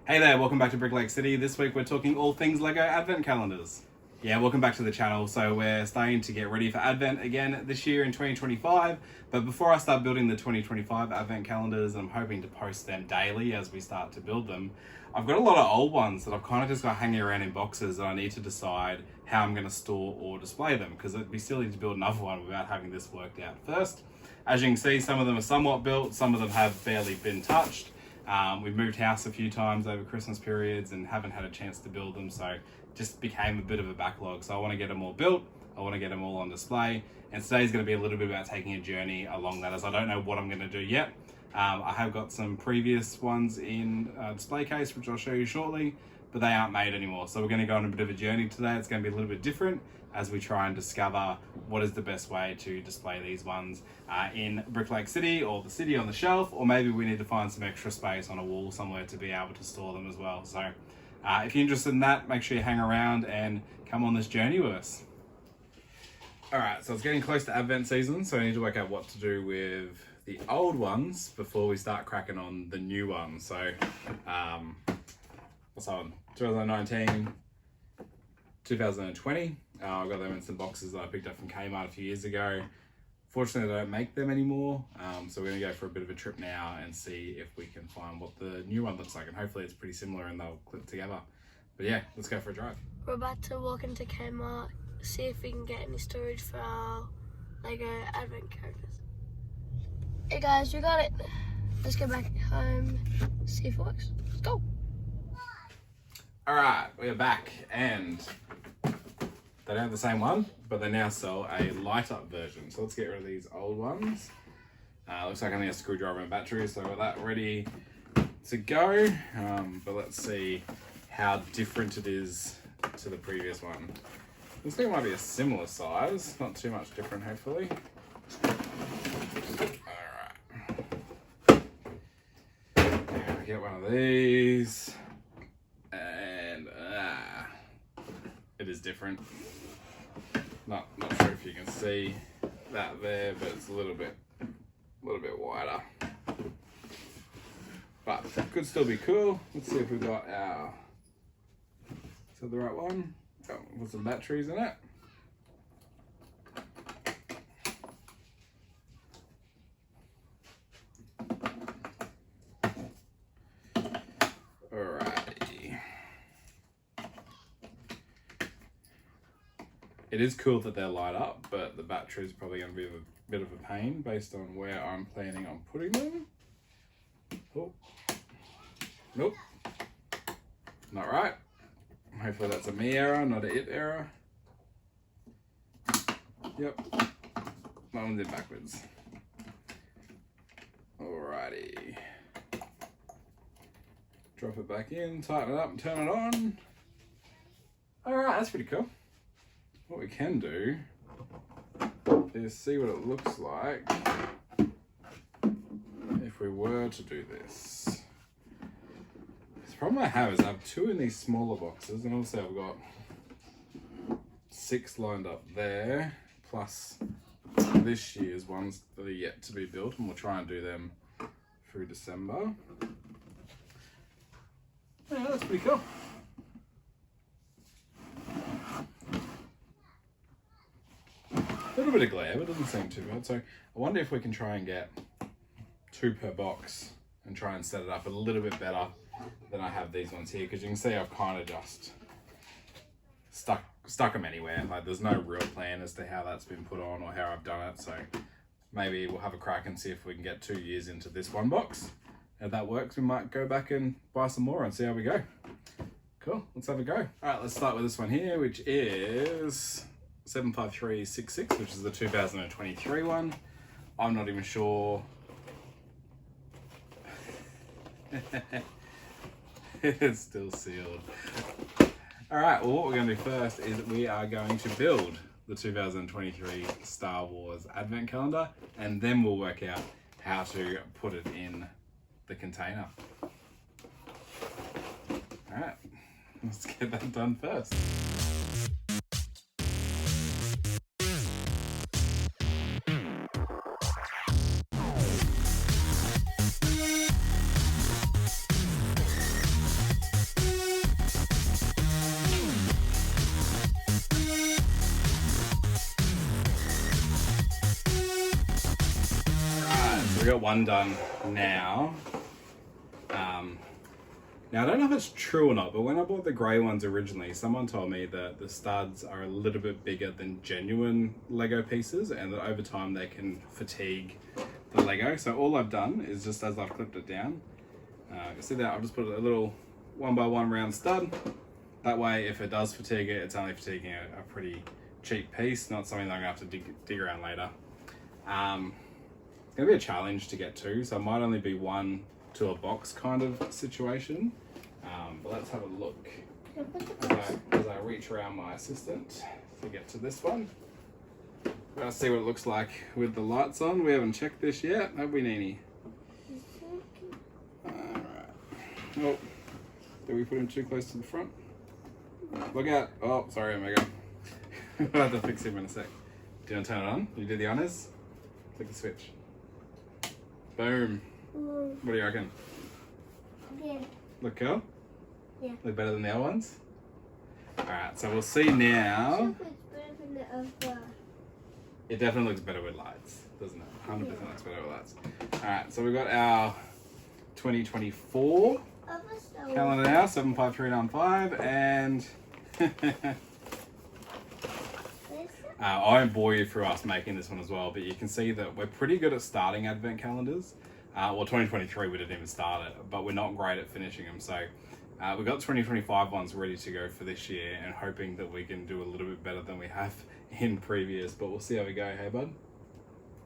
Hey there, welcome back to Brick Lake City. This week we're talking all things Lego Advent calendars. Yeah, welcome back to the channel. So we're starting to get ready for Advent again this year in 2025. But before I start building the 2025 Advent calendars, I'm hoping to post them daily as we start to build them. I've got a lot of old ones that I've kind of just got hanging around in boxes and I need to decide how I'm going to store or display them because it'd be silly to build another one without having this worked out first. As you can see, some of them are somewhat built, some of them have barely been touched. We've moved house a few times over Christmas periods and haven't had a chance to build them, so just became a bit of a backlog. So I want to get them all built, I want to get them all on display, and today's going to be a little bit about taking a journey along that as I don't know what I'm going to do yet. I have got some previous ones in a display case which I'll show you shortly, but they aren't made anymore. So we're going to go on a bit of a journey today. It's going to be a little bit different as we try and discover what is the best way to display these ones in Brick Lake City or the city on the shelf, or maybe we need to find some extra space on a wall somewhere to be able to store them as well. So if you're interested in that, make sure you hang around and come on this journey with us. All right, so it's getting close to Advent season, so I need to work out what to do with the old ones before we start cracking on the new ones. So what's that one? 2019, 2020. I got them in some boxes that I picked up from Kmart a few years ago. Fortunately, they don't make them anymore. So we're gonna go for a bit of a trip now and see if we can find what the new one looks like. And hopefully it's pretty similar and they'll clip together. But yeah, let's go for a drive. We're about to walk into Kmart, see if we can get any storage for our Lego Advent characters. Hey guys, we got it. Let's go back home, see if it works. Let's go. All right, we're back and they don't have the same one, but they now sell a light up version. So let's get rid of these old ones. Looks like I need a screwdriver and battery, so we've got that ready to go. But let's see how different it is to the previous one. This thing might be a similar size, not too much different, hopefully. All right. Get one of these. And it is different. Not sure if you can see that there, but it's a little bit wider. But could still be cool. Let's see if we've got our. Is that the right one? Oh, with some batteries in it. It is cool that they're light up, but the battery is probably going to be a bit of a pain based on where I'm planning on putting them. Oh. Nope. Not right. Hopefully that's a me error, not a it error. Yep. That one's in backwards. Alrighty. Drop it back in, tighten it up and turn it on. Alright, that's pretty cool. What we can do is see what it looks like if we were to do this. The problem I have is I have 2 in these smaller boxes, and also I've got 6 lined up there, plus this year's ones that are yet to be built, and we'll try and do them through December. Yeah, that's pretty cool. A little bit of glare, but it doesn't seem too bad. So I wonder if we can try and get 2 per box and try and set it up a little bit better than I have these ones here, because you can see I've kind of just stuck them anywhere. Like there's no real plan as to how that's been put on or how I've done it. So maybe we'll have a crack and see if we can get 2 years into this one box. If that works, we might go back and buy some more and see how we go. Cool, let's have a go. All right, let's start with this one here, which is 75366, which is the 2023 one. I'm not even sure. It's still sealed. All right, well, what we're going to do first is we are going to build the 2023 Star Wars Advent Calendar, and then we'll work out how to put it in the container. All right, let's get that done first. got one done now. Now I don't know if it's true or not, but when I bought the grey ones originally, someone told me that the studs are a little bit bigger than genuine Lego pieces, and that over time they can fatigue the Lego. So all I've done is, just as I've clipped it down, you see that I've just put a little 1x1 round stud. That way, if it does fatigue it, it's only fatiguing a pretty cheap piece, not something that I'm gonna have to dig around later. It's gonna be a challenge to get to, so it might only be one to a box kind of situation. But let's have a look as I reach around my assistant to get to this one. Let's see what it looks like with the lights on. We haven't checked this yet, have we, Nini? Alright. Oh, did we put him too close to the front? Look out. Oh, sorry, Omega. I'll have to fix him in a sec. Do you want to turn it on? You do the honors? Click the switch. Boom. What do you reckon? Yeah. Look cool? Yeah. Look better than the other ones? Alright, so we'll see now. It definitely looks better with lights, doesn't it? 100% looks better with lights. Alright, so we've got our 2024 calendar now, 75395, and I won't bore you through us making this one as well, but you can see that we're pretty good at starting advent calendars. Well, 2023 we didn't even start it, but we're not great at finishing them. So we've got 2025 ones ready to go for this year, and hoping that we can do a little bit better than we have in previous, but we'll see how we go, hey bud?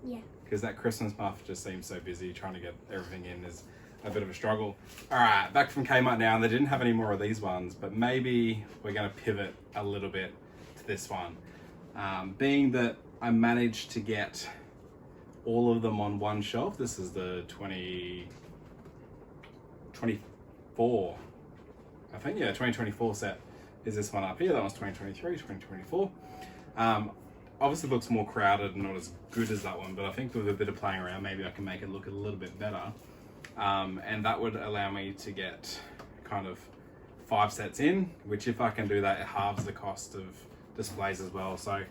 Yeah. Because that Christmas month just seems so busy, trying to get everything in is a bit of a struggle. All right, back from Kmart now, and they didn't have any more of these ones, but maybe we're gonna pivot a little bit to this one. Being that I managed to get all of them on one shelf. This is the 2024, I think, yeah, 2024 set is this one up here. That was 2023, 2024. Obviously looks more crowded and not as good as that one, but I think with a bit of playing around, maybe I can make it look a little bit better. And that would allow me to get kind of 5 sets in, which if I can do that, it halves the cost of displays as well. So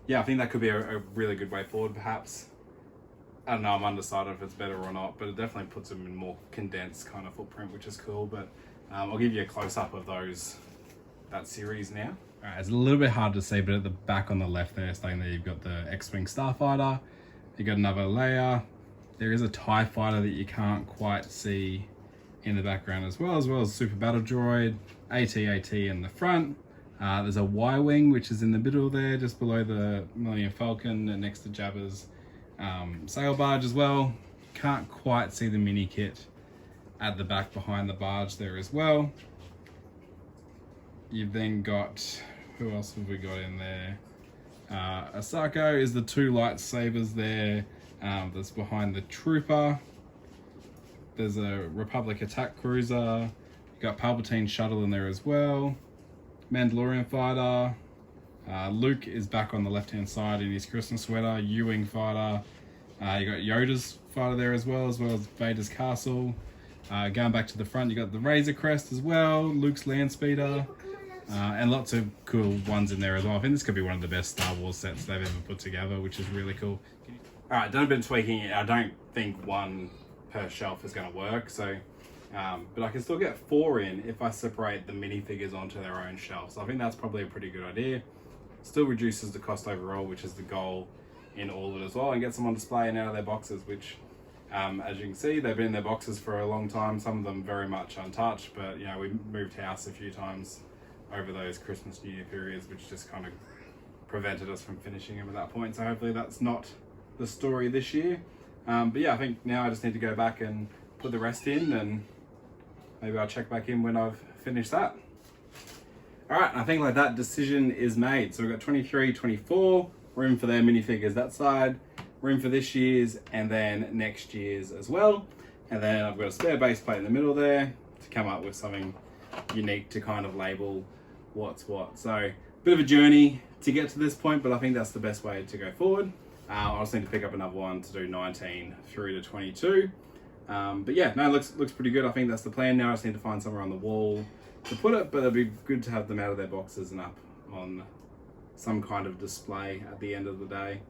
yeah, I think that could be a really good way forward perhaps. I don't know, I'm undecided if it's better or not, but it definitely puts them in more condensed kind of footprint, which is cool. But I'll give you a close-up of that series now. All right, it's a little bit hard to see, but at the back on the left there, starting there, you've got the X-Wing Starfighter. You've got another Leia. There is a TIE Fighter that you can't quite see in the background as well as Super Battle Droid, AT-AT in the front. There's a Y-Wing, which is in the middle there, just below the Millennium Falcon and next to Jabba's sail barge as well. Can't quite see the mini kit at the back behind the barge there as well. You've then got, who else have we got in there? Ahsoka is the 2 lightsabers there. That's behind the Trooper. There's a Republic attack cruiser. You've got Palpatine shuttle in there as well. Mandalorian fighter. Luke is back on the left-hand side in his Christmas sweater. U-Wing fighter. You got Yoda's fighter there as well as Vader's castle. Going back to the front, you got the Razor Crest as well. Luke's land speeder. And lots of cool ones in there as well. I think this could be one of the best Star Wars sets they've ever put together, which is really cool. All right, done a bit of tweaking. I don't think one per shelf is going to work, so but I can still get 4 in if I separate the minifigures onto their own shelves. So I think that's probably a pretty good idea. Still reduces the cost overall, which is the goal in all of it as well, and gets them on display and out of their boxes, which as you can see, they've been in their boxes for a long time, some of them very much untouched, but you know, we moved house a few times over those Christmas New Year periods, which just kind of prevented us from finishing them at that point. So hopefully that's not the story this year. But yeah, I think now I just need to go back and put the rest in, and maybe I'll check back in when I've finished that. All right, I think like that decision is made. So we've got 23, 24, room for their minifigures that side, room for this year's and then next year's as well. And then I've got a spare base plate in the middle there to come up with something unique to kind of label what's what. So bit of a journey to get to this point, but I think that's the best way to go forward. I just need to pick up another one to do 19 through to 22. But yeah, no, it looks pretty good. I think that's the plan now. I just need to find somewhere on the wall to put it, but it'd be good to have them out of their boxes and up on some kind of display at the end of the day.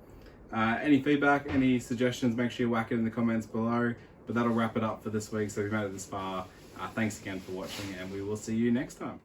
Any feedback, any suggestions, make sure you whack it in the comments below. But that'll wrap it up for this week. So if you made it this far, thanks again for watching, and we will see you next time.